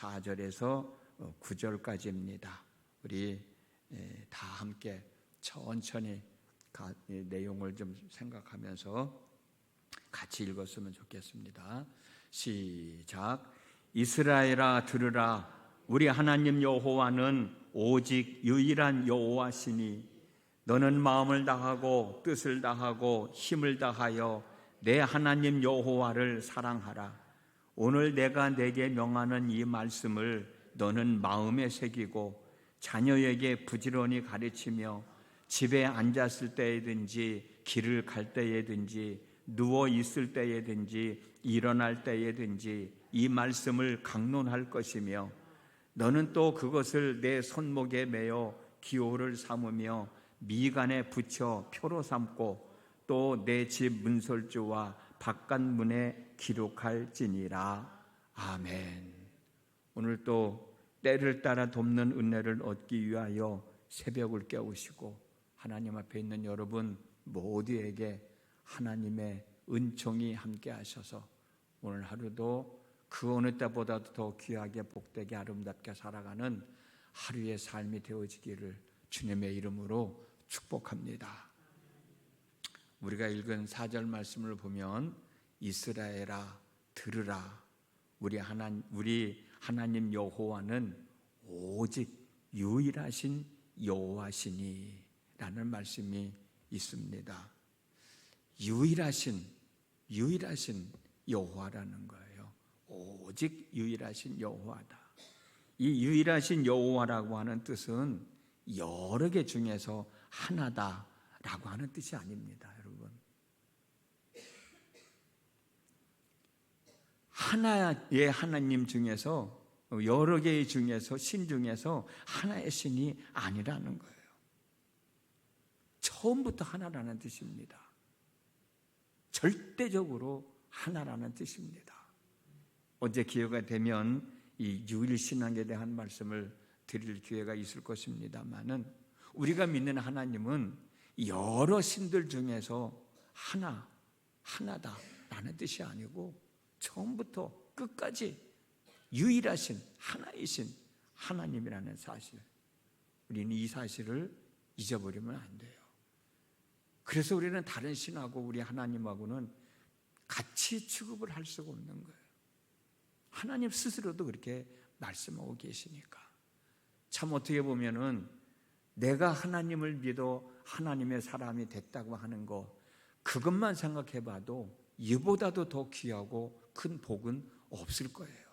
4절에서 9절까지입니다. 우리 다 함께 천천히 내용을 좀 생각하면서 같이 읽었으면 좋겠습니다. 시작. 이스라엘아 들으라. 우리 하나님 여호와는 오직 유일한 여호와시니 너는 마음을 다하고 뜻을 다하고 힘을 다하여 내 하나님 여호와를 사랑하라. 오늘 내가 내게 명하는 이 말씀을 너는 마음에 새기고 자녀에게 부지런히 가르치며 집에 앉았을 때에든지 길을 갈 때에든지 누워 있을 때에든지 일어날 때에든지 이 말씀을 강론할 것이며 너는 또 그것을 내 손목에 매어 기호를 삼으며 미간에 붙여 표로 삼고 또 내 집 문설주와 바깥문에 기록할지니라. 아멘. 오늘 또 때를 따라 돕는 은혜를 얻기 위하여 새벽을 깨우시고 하나님 앞에 있는 여러분 모두에게 하나님의 은총이 함께 하셔서 오늘 하루도 그 어느 때보다도 더 귀하게 복되게 아름답게 살아가는 하루의 삶이 되어지기를 주님의 이름으로 축복합니다. 우리가 읽은 4절 말씀을 보면 이스라엘아 들으라. 우리 하나님 여호와는 오직 유일하신 여호와시니 라는 말씀이 있습니다. 유일하신 여호와라는 거예요. 오직 유일하신 여호와다. 이 유일하신 여호와라고 하는 뜻은 여러 개 중에서 하나다라고 하는 뜻이 아닙니다, 여러분. 하나의 하나님 중에서 여러 개의 중에서 신 중에서 하나의 신이 아니라는 거예요. 처음부터 하나라는 뜻입니다. 절대적으로 하나라는 뜻입니다. 어제 기회가 되면 이 유일신앙에 대한 말씀을 드릴 기회가 있을 것입니다만은 우리가 믿는 하나님은 여러 신들 중에서 하나다라는 뜻이 아니고 처음부터 끝까지 유일하신 하나이신 하나님이라는 사실, 우리는 이 사실을 잊어버리면 안 돼요. 그래서 우리는 다른 신하고 우리 하나님하고는 같이 취급을 할 수가 없는 거예요. 하나님 스스로도 그렇게 말씀하고 계시니까. 참 어떻게 보면은 내가 하나님을 믿어 하나님의 사람이 됐다고 하는 거, 그것만 생각해 봐도 이보다도 더 귀하고 큰 복은 없을 거예요.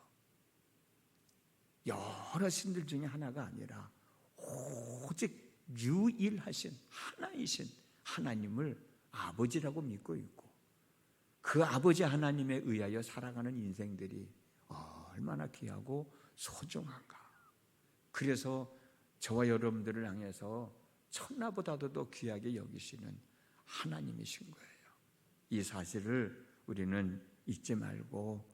여러 신들 중에 하나가 아니라 오직 유일하신 하나이신 하나님을 아버지라고 믿고 있고 그 아버지 하나님에 의하여 살아가는 인생들이 얼마나 귀하고 소중한가. 그래서 저와 여러분들을 향해서 천하보다도 더 귀하게 여기시는 하나님이신 거예요. 이 사실을 우리는 잊지 말고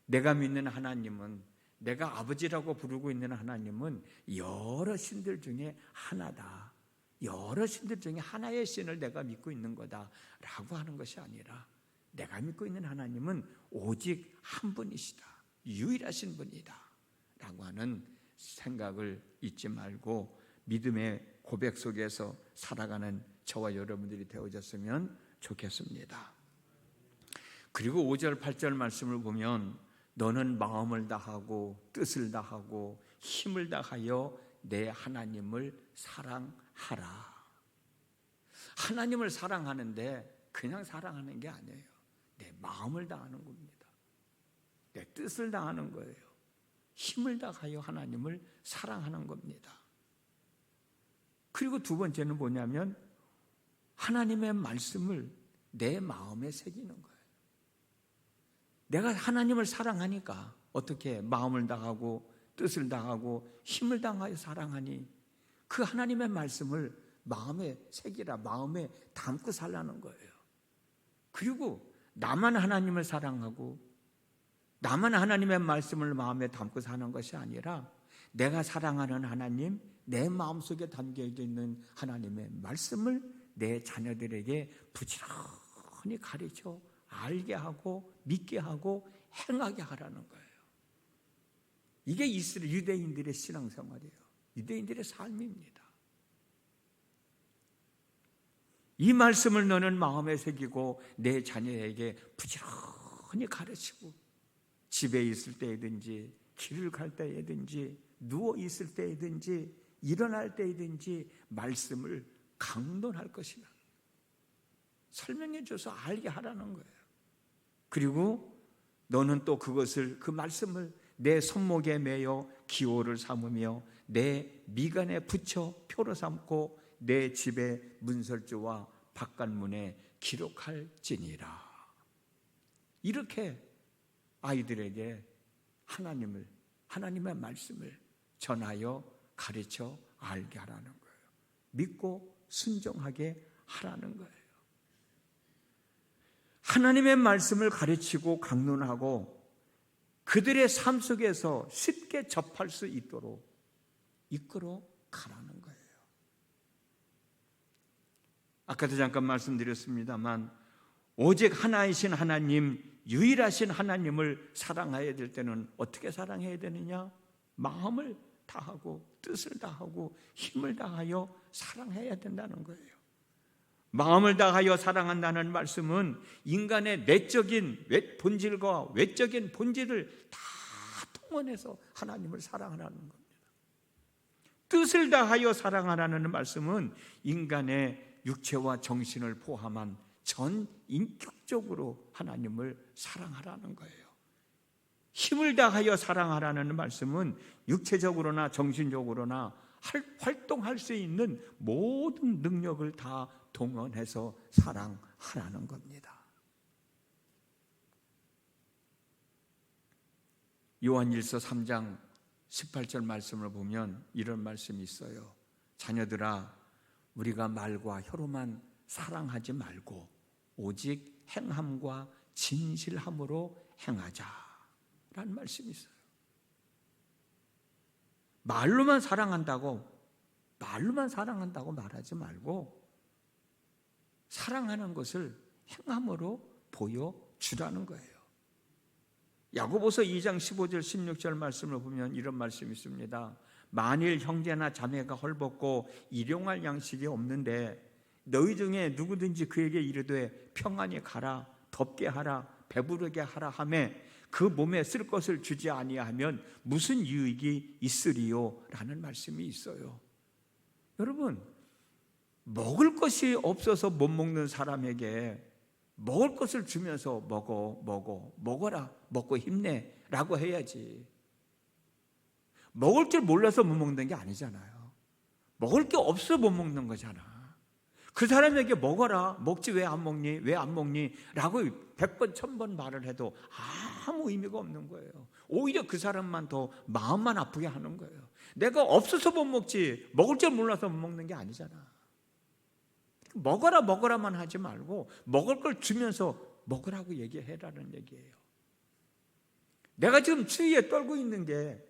내가 믿는 하나님은, 내가 아버지라고 부르고 있는 하나님은 여러 신들 중에 하나다, 여러 신들 중에 하나의 신을 내가 믿고 있는 거다라고 하는 것이 아니라 내가 믿고 있는 하나님은 오직 한 분이시다, 유일하신 분이다 라고 하는 생각을 잊지 말고 믿음의 고백 속에서 살아가는 저와 여러분들이 되어졌으면 좋겠습니다. 그리고 5절 8절 말씀을 보면 너는 마음을 다하고 뜻을 다하고 힘을 다하여 내 하나님을 사랑하라. 하나님을 사랑하는데 그냥 사랑하는 게 아니에요. 내 마음을 다하는 겁니다. 내 뜻을 다하는 거예요. 힘을 다하여 하나님을 사랑하는 겁니다. 그리고 두 번째는 뭐냐면 하나님의 말씀을 내 마음에 새기는 거예요. 내가 하나님을 사랑하니까 어떻게 마음을 다하고 뜻을 다하고 힘을 다하여 사랑하니 그 하나님의 말씀을 마음에 새기라, 마음에 담고 살라는 거예요. 그리고 나만 하나님을 사랑하고 나만 하나님의 말씀을 마음에 담고 사는 것이 아니라 내가 사랑하는 하나님, 내 마음속에 담겨져 있는 하나님의 말씀을 내 자녀들에게 부지런히 가르쳐 알게 하고 믿게 하고 행하게 하라는 거예요. 이게 이스라엘 유대인들의 신앙생활이에요. 유대인들의 삶입니다. 이 말씀을 너는 마음에 새기고 내 자녀에게 부지런히 가르치고 집에 있을 때이든지 길을 갈 때이든지 누워 있을 때이든지 일어날 때이든지 말씀을 강론할 것이다. 설명해 줘서 알게 하라는 거예요. 그리고 너는 또 그 말씀을 내 손목에 매여 기호를 삼으며 내 미간에 붙여 표로 삼고 내 집의 문설주와 바깥문에 기록할지니라. 이렇게 아이들에게 하나님의 말씀을 전하여 가르쳐 알게 하라는 거예요. 믿고 순종하게 하라는 거예요. 하나님의 말씀을 가르치고 강론하고 그들의 삶 속에서 쉽게 접할 수 있도록 이끌어 가라는 거예요. 아까도 잠깐 말씀드렸습니다만 오직 하나이신 하나님, 유일하신 하나님을 사랑해야 될 때는 어떻게 사랑해야 되느냐? 마음을 다하고 뜻을 다하고 힘을 다하여 사랑해야 된다는 거예요. 마음을 다하여 사랑한다는 말씀은 인간의 내적인 본질과 외적인 본질을 다 통원해서 하나님을 사랑하라는 겁니다. 뜻을 다하여 사랑하라는 말씀은 인간의 육체와 정신을 포함한 전 인격적으로 하나님을 사랑하라는 거예요. 힘을 다하여 사랑하라는 말씀은 육체적으로나 정신적으로나 활동할 수 있는 모든 능력을 다 동원해서 사랑하라는 겁니다. 요한일서 3장 18절 말씀을 보면 이런 말씀이 있어요. 자녀들아, 우리가 말과 혀로만 사랑하지 말고 오직 행함과 진실함으로 행하자라는 말씀이 있어요. 말로만 사랑한다고 말하지 말고 사랑하는 것을 행함으로 보여주라는 거예요. 야고보서 2장 15절 16절 말씀을 보면 이런 말씀이 있습니다. 만일 형제나 자매가 헐벗고 일용할 양식이 없는데 너희 중에 누구든지 그에게 이르되 평안히 가라, 덥게 하라, 배부르게 하라 하며 그 몸에 쓸 것을 주지 아니하면 무슨 유익이 있으리요? 라는 말씀이 있어요. 여러분, 먹을 것이 없어서 못 먹는 사람에게 먹을 것을 주면서 먹어라, 먹고 힘내 라고 해야지. 먹을 줄 몰라서 못 먹는 게 아니잖아요. 먹을 게 없어 못 먹는 거잖아. 그 사람에게 먹어라, 먹지 왜 안 먹니? 왜 안 먹니? 라고 100번 1000번 말을 해도 아무 의미가 없는 거예요. 오히려 그 사람만 더 마음만 아프게 하는 거예요. 내가 없어서 못 먹지 먹을 줄 몰라서 못 먹는 게 아니잖아. 먹어라만 하지 말고 먹을 걸 주면서 먹으라고 얘기해라는 얘기예요. 내가 지금 추위에 떨고 있는 게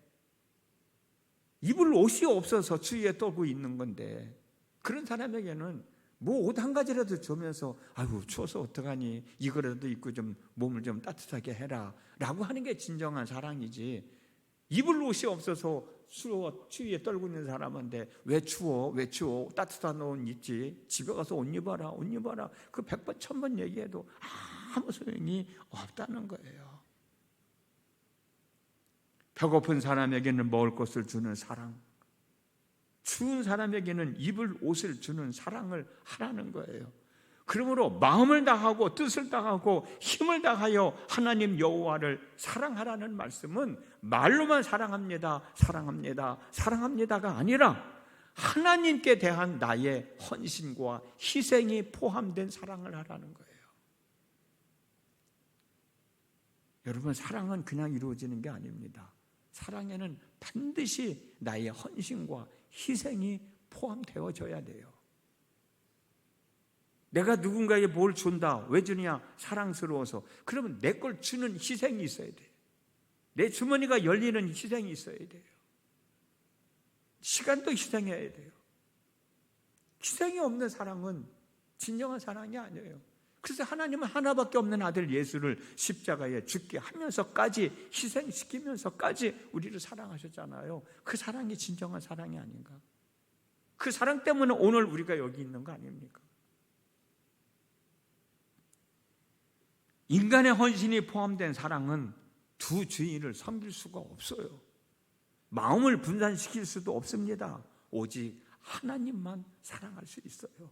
입을 옷이 없어서 추위에 떨고 있는 건데 그런 사람에게는 뭐 옷 한 가지라도 주면서 아이고 추워서 어떡하니 이거라도 입고 좀 몸을 좀 따뜻하게 해라 라고 하는 게 진정한 사랑이지. 입을 옷이 없어서 추위에 떨고 있는 사람한테 왜 추워 따뜻한 옷 입지, 집에 가서 옷 입어라 그 100번 1000번 얘기해도 아무 소용이 없다는 거예요. 배고픈 사람에게는 먹을 것을 주는 사랑, 추운 사람에게는 입을 옷을 주는 사랑을 하라는 거예요. 그러므로 마음을 다하고 뜻을 다하고 힘을 다하여 하나님 여호와를 사랑하라는 말씀은 말로만 사랑합니다가 아니라 하나님께 대한 나의 헌신과 희생이 포함된 사랑을 하라는 거예요. 여러분, 사랑은 그냥 이루어지는 게 아닙니다. 사랑에는 반드시 나의 헌신과 희생이 포함되어져야 돼요. 내가 누군가에게 뭘 준다. 왜 주냐? 사랑스러워서. 그러면 내 걸 주는 희생이 있어야 돼요. 내 주머니가 열리는 희생이 있어야 돼요. 시간도 희생해야 돼요. 희생이 없는 사랑은 진정한 사랑이 아니에요. 그래서 하나님은 하나밖에 없는 아들 예수를 십자가에 죽게 하면서까지, 희생시키면서까지 우리를 사랑하셨잖아요. 그 사랑이 진정한 사랑이 아닌가? 그 사랑 때문에 오늘 우리가 여기 있는 거 아닙니까? 인간의 헌신이 포함된 사랑은 두 주인을 섬길 수가 없어요. 마음을 분산시킬 수도 없습니다. 오직 하나님만 사랑할 수 있어요.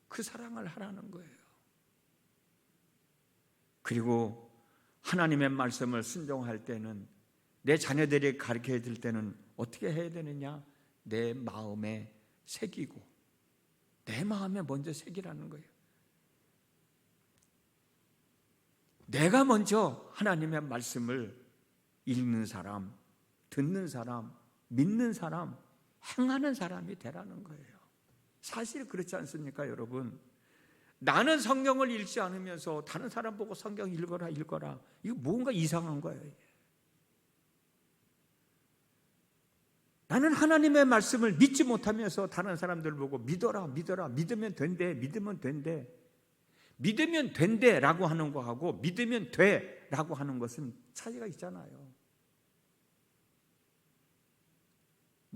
그 사랑을 하라는 거예요. 그리고 하나님의 말씀을 순종할 때는, 내 자녀들이 가르쳐 줄 때는 어떻게 해야 되느냐? 내 마음에 새기고, 내 마음에 먼저 새기라는 거예요. 내가 먼저 하나님의 말씀을 읽는 사람, 듣는 사람, 믿는 사람, 행하는 사람이 되라는 거예요. 사실 그렇지 않습니까, 여러분? 나는 성경을 읽지 않으면서 다른 사람 보고 성경 읽어라 이거 뭔가 이상한 거예요. 나는 하나님의 말씀을 믿지 못하면서 다른 사람들 보고 믿어라 믿으면 된대 믿으면 된대라고 하는 거하고 믿으면 돼라고 하는 것은 차이가 있잖아요.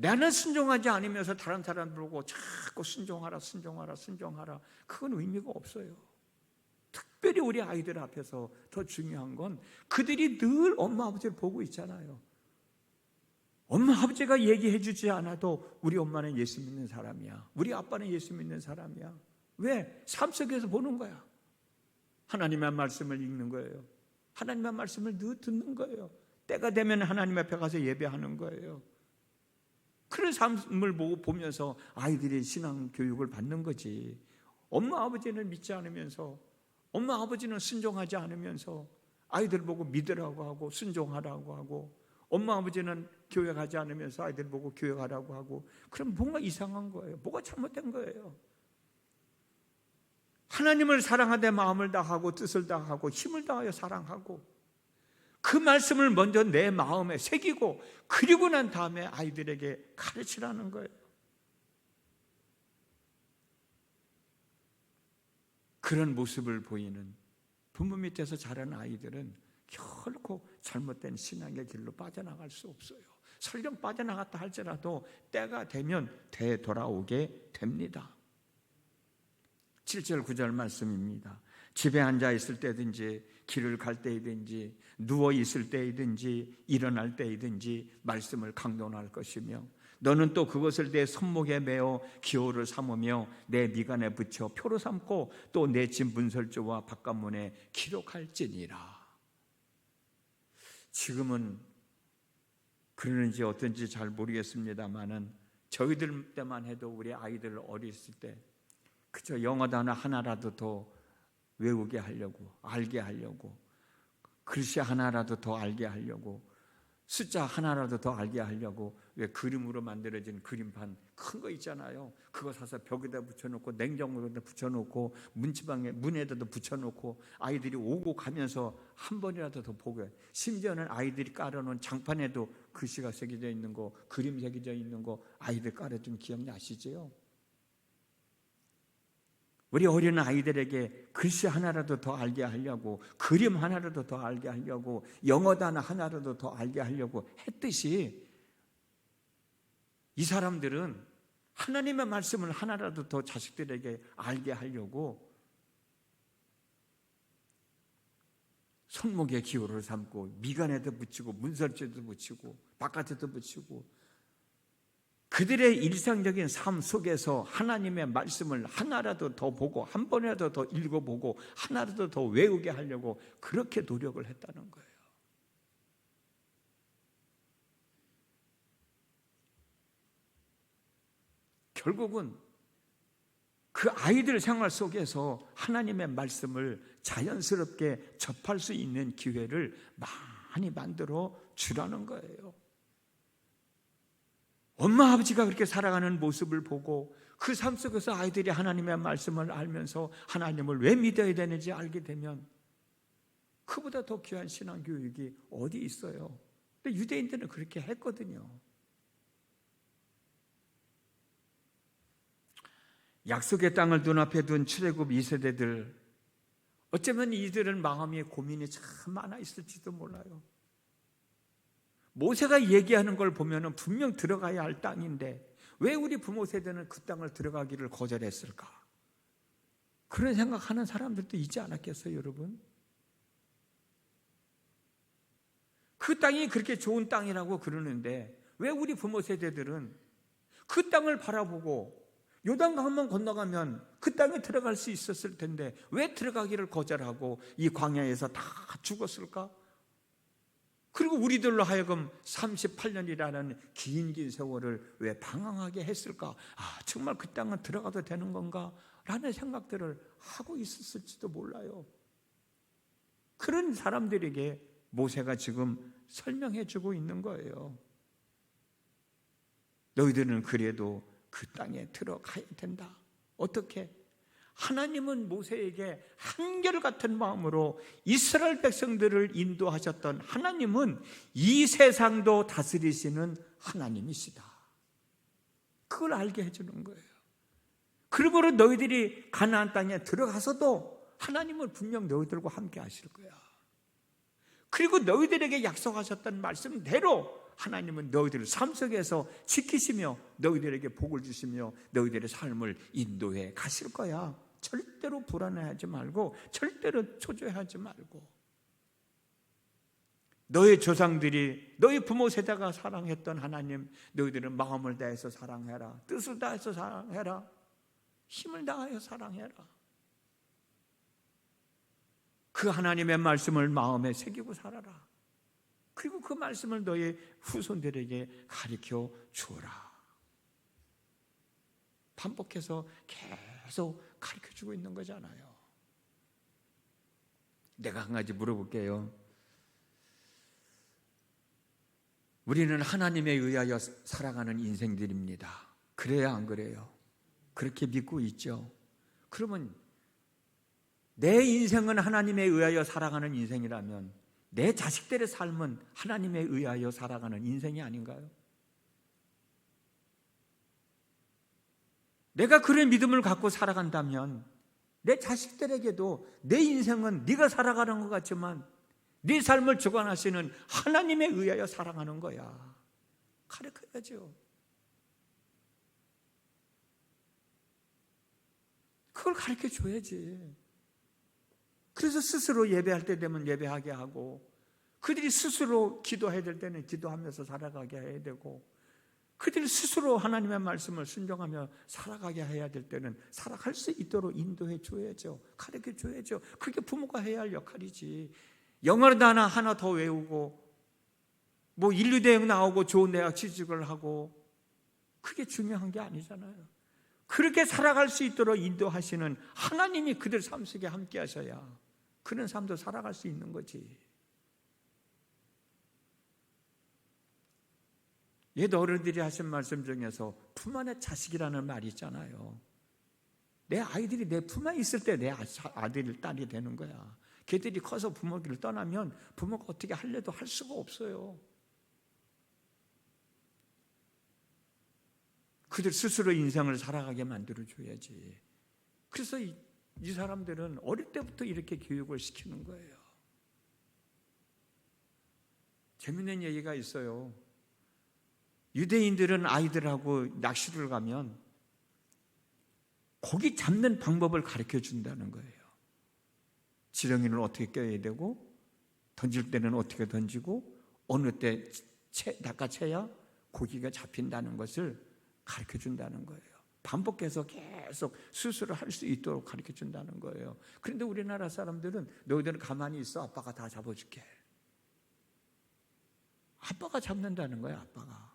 나는 순종하지 않으면서 다른 사람들 보고 자꾸 순종하라 그건 의미가 없어요. 특별히 우리 아이들 앞에서 더 중요한 건 그들이 늘 엄마 아버지를 보고 있잖아요. 엄마 아버지가 얘기해 주지 않아도 우리 엄마는 예수 믿는 사람이야, 우리 아빠는 예수 믿는 사람이야. 왜? 삶 속에서 보는 거야. 하나님의 말씀을 읽는 거예요. 하나님의 말씀을 늘 듣는 거예요. 때가 되면 하나님 앞에 가서 예배하는 거예요. 그런 삶을 보면서 아이들이 신앙 교육을 받는 거지. 엄마 아버지는 믿지 않으면서, 엄마 아버지는 순종하지 않으면서 아이들 보고 믿으라고 하고 순종하라고 하고, 엄마 아버지는 교회 가지 않으면서 아이들 보고 교회 가라고 하고, 그럼 뭔가 이상한 거예요. 뭐가 잘못된 거예요. 하나님을 사랑하되 마음을 다하고 뜻을 다하고 힘을 다하여 사랑하고, 그 말씀을 먼저 내 마음에 새기고, 그리고 난 다음에 아이들에게 가르치라는 거예요. 그런 모습을 보이는 부모 밑에서 자란 아이들은 결코 잘못된 신앙의 길로 빠져나갈 수 없어요. 설령 빠져나갔다 할지라도 때가 되면 되돌아오게 됩니다. 7절 9절 말씀입니다. 집에 앉아 있을 때든지 길을 갈 때이든지 누워 있을 때이든지 일어날 때이든지 말씀을 강론할 것이며, 너는 또 그것을 내 손목에 메어 기호를 삼으며 내 미간에 붙여 표로 삼고 또 내 집 문설주와 바깥문에 기록할지니라. 지금은 그러는지 어떤지 잘 모르겠습니다만은 저희들 때만 해도 우리 아이들 어렸을 때 그저 영어 단어 하나라도 더 외우게 하려고, 알게 하려고, 글씨 하나라도 더 알게 하려고, 숫자 하나라도 더 알게 하려고, 왜 그림으로 만들어진 그림판 큰 거 있잖아요. 그거 사서 벽에다 붙여놓고 냉장고에다 붙여놓고 문지방에 문에다도 붙여놓고 아이들이 오고 가면서 한 번이라도 더 보게 해요. 심지어는 아이들이 깔아놓은 장판에도 글씨가 새겨져 있는 거, 그림 새겨져 있는 거 아이들 깔아둔 기억나시죠? 우리 어린 아이들에게 글씨 하나라도 더 알게 하려고, 그림 하나라도 더 알게 하려고, 영어 단어 하나라도 더 알게 하려고 했듯이, 이 사람들은 하나님의 말씀을 하나라도 더 자식들에게 알게 하려고 손목에 기호를 삼고 미간에도 붙이고 문설주에도 붙이고 바깥에도 붙이고, 그들의 일상적인 삶 속에서 하나님의 말씀을 하나라도 더 보고 한 번이라도 더 읽어보고 하나라도 더 외우게 하려고 그렇게 노력을 했다는 거예요. 결국은 그 아이들 생활 속에서 하나님의 말씀을 자연스럽게 접할 수 있는 기회를 많이 만들어 주라는 거예요. 엄마 아버지가 그렇게 살아가는 모습을 보고 그 삶 속에서 아이들이 하나님의 말씀을 알면서 하나님을 왜 믿어야 되는지 알게 되면 그보다 더 귀한 신앙 교육이 어디 있어요? 근데 유대인들은 그렇게 했거든요. 약속의 땅을 눈앞에 둔 출애굽 2세대들, 어쩌면 이들은 마음에 고민이 참 많아 있을지도 몰라요. 모세가 얘기하는 걸 보면 분명 들어가야 할 땅인데 왜 우리 부모 세대는 그 땅을 들어가기를 거절했을까? 그런 생각하는 사람들도 있지 않았겠어요, 여러분? 그 땅이 그렇게 좋은 땅이라고 그러는데 왜 우리 부모 세대들은 그 땅을 바라보고 요단강만 건너가면 그 땅에 들어갈 수 있었을 텐데 왜 들어가기를 거절하고 이 광야에서 다 죽었을까? 그리고 우리들로 하여금 38년이라는 긴 세월을 왜 방황하게 했을까? 정말 그 땅은 들어가도 되는 건가? 라는 생각들을 하고 있었을지도 몰라요. 그런 사람들에게 모세가 지금 설명해 주고 있는 거예요. 너희들은 그래도 그 땅에 들어가야 된다. 어떻게? 하나님은 모세에게 한결같은 마음으로 이스라엘 백성들을 인도하셨던 하나님은 이 세상도 다스리시는 하나님이시다. 그걸 알게 해주는 거예요. 그러므로 너희들이 가나안 땅에 들어가서도 하나님은 분명 너희들과 함께 하실 거야. 그리고 너희들에게 약속하셨던 말씀대로 하나님은 너희들을 삶 속에서 지키시며 너희들에게 복을 주시며 너희들의 삶을 인도해 가실 거야. 절대로 불안해하지 말고 절대로 초조해하지 말고 너희 조상들이 너희 부모 세대가 사랑했던 하나님 너희들은 마음을 다해서 사랑해라. 뜻을 다해서 사랑해라. 힘을 다하여 사랑해라. 그 하나님의 말씀을 마음에 새기고 살아라. 그리고 그 말씀을 너희 후손들에게 가르쳐 주어라. 반복해서 계속 가르쳐주고 있는 거잖아요. 내가 한 가지 물어볼게요. 우리는 하나님에 의하여 살아가는 인생들입니다. 그래야 안 그래요? 그렇게 믿고 있죠. 그러면 내 인생은 하나님에 의하여 살아가는 인생이라면 내 자식들의 삶은 하나님에 의하여 살아가는 인생이 아닌가요? 내가 그런 믿음을 갖고 살아간다면 내 자식들에게도 내 인생은 네가 살아가는 것 같지만 네 삶을 주관하시는 하나님에 의하여 살아가는 거야. 가르쳐야죠. 그걸 가르쳐줘야지. 그래서 스스로 예배할 때 되면 예배하게 하고 그들이 스스로 기도해야 될 때는 기도하면서 살아가게 해야 되고 그들이 스스로 하나님의 말씀을 순종하며 살아가게 해야 될 때는 살아갈 수 있도록 인도해 줘야죠. 가르쳐 줘야죠. 그게 부모가 해야 할 역할이지. 영어를 하나 더 외우고 뭐 인류대학 나오고 좋은 대학 취직을 하고 그게 중요한 게 아니잖아요. 그렇게 살아갈 수 있도록 인도하시는 하나님이 그들 삶 속에 함께 하셔야 그런 삶도 살아갈 수 있는 거지. 옛 어른들이 하신 말씀 중에서 품 안에 자식이라는 말이 있잖아요. 내 아이들이 내 품 안에 있을 때 내 아들, 딸이 되는 거야. 걔들이 커서 부모를 떠나면 부모가 어떻게 하려도 할 수가 없어요. 그들 스스로 인생을 살아가게 만들어줘야지. 그래서 이 사람들은 어릴 때부터 이렇게 교육을 시키는 거예요. 재밌는 얘기가 있어요. 유대인들은 아이들하고 낚시를 가면 고기 잡는 방법을 가르쳐 준다는 거예요. 지렁이는 어떻게 껴야 되고 던질 때는 어떻게 던지고 어느 때 낚아채야 고기가 잡힌다는 것을 가르쳐 준다는 거예요. 반복해서 계속 스스로 할 수 있도록 가르쳐 준다는 거예요. 그런데 우리나라 사람들은 너희들은 가만히 있어. 아빠가 다 잡아줄게. 아빠가 잡는다는 거야. 아빠가.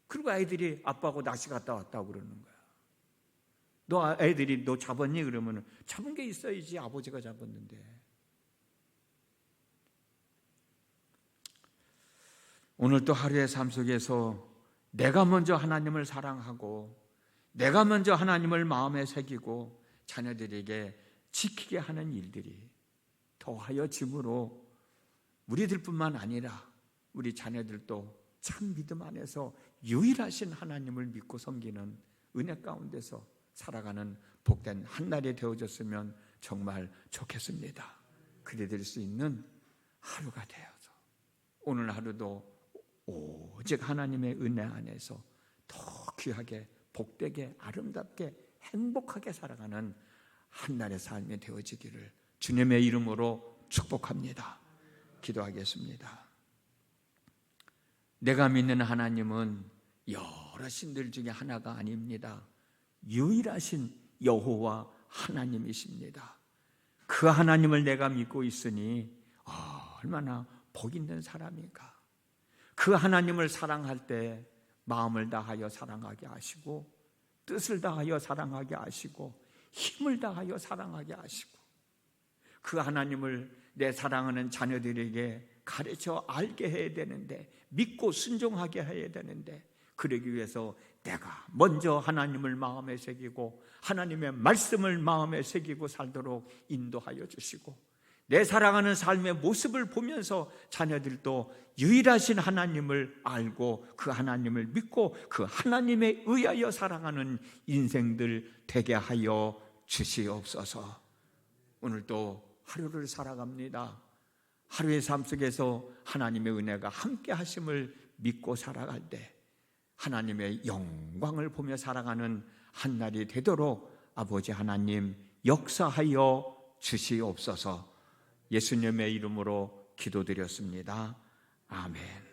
그리고 아이들이 아빠하고 낚시 갔다 왔다고 그러는 거야. 애들이 너 잡았니? 그러면 잡은 게 있어야지. 아버지가 잡았는데. 오늘 또 하루의 삶 속에서 내가 먼저 하나님을 사랑하고 내가 먼저 하나님을 마음에 새기고 자녀들에게 지키게 하는 일들이 더하여 짐으로 우리들뿐만 아니라 우리 자녀들도 참 믿음 안에서 유일하신 하나님을 믿고 섬기는 은혜 가운데서 살아가는 복된 한 날이 되어졌으면 정말 좋겠습니다. 그래 될 수 있는 하루가 되어서 오늘 하루도 오직 하나님의 은혜 안에서 더 귀하게 복되게 아름답게 행복하게 살아가는 한날의 삶이 되어지기를 주님의 이름으로 축복합니다. 기도하겠습니다. 내가 믿는 하나님은 여러 신들 중에 하나가 아닙니다. 유일하신 여호와 하나님이십니다. 그 하나님을 내가 믿고 있으니 얼마나 복 있는 사람인가. 그 하나님을 사랑할 때 마음을 다하여 사랑하게 하시고 뜻을 다하여 사랑하게 하시고 힘을 다하여 사랑하게 하시고 그 하나님을 내 사랑하는 자녀들에게 가르쳐 알게 해야 되는데 믿고 순종하게 해야 되는데 그러기 위해서 내가 먼저 하나님을 마음에 새기고 하나님의 말씀을 마음에 새기고 살도록 인도하여 주시고 내 사랑하는 삶의 모습을 보면서 자녀들도 유일하신 하나님을 알고 그 하나님을 믿고 그 하나님에 의하여 살아가는 인생들 되게 하여 주시옵소서. 오늘도 하루를 살아갑니다. 하루의 삶 속에서 하나님의 은혜가 함께 하심을 믿고 살아갈 때 하나님의 영광을 보며 살아가는 한날이 되도록 아버지 하나님 역사하여 주시옵소서. 예수님의 이름으로 기도드렸습니다. 아멘.